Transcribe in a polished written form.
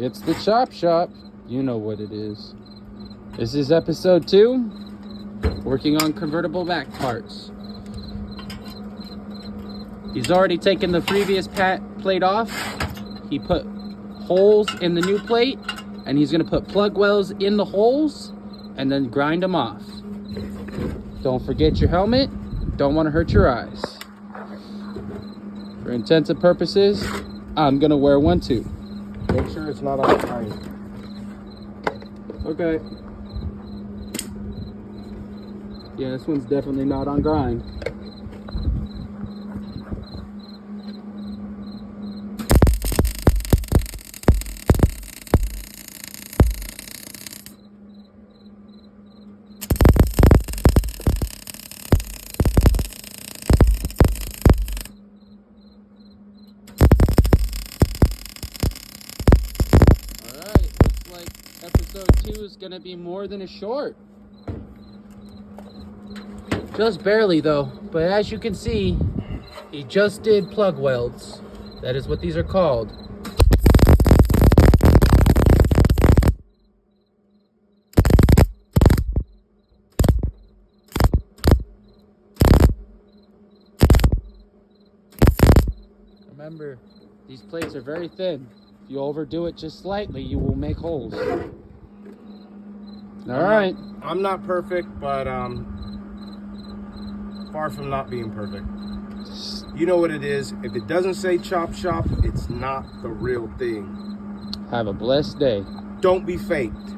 It's the Chop Shop. You know what it is. This is episode 2. Working on convertible back parts. He's already taken the previous plate off. He put holes in the new plate, and he's going to put plug wells in the holes and then grind them off. Don't forget your helmet. Don't want to hurt your eyes. For intents and purposes, I'm going to wear one too. Make sure it's not on grind. Okay. Yeah, this one's definitely not on grind. Episode 2 is going to be more than a short. Just barely though, but as you can see, he just did plug welds. That is what these are called. Remember, these plates are very thin. If you overdo it just slightly, you will make holes. All right. I'm not perfect, but far from not being perfect. You know what it is. If it doesn't say Chop Shop, it's not the real thing. Have a blessed day. Don't be faked.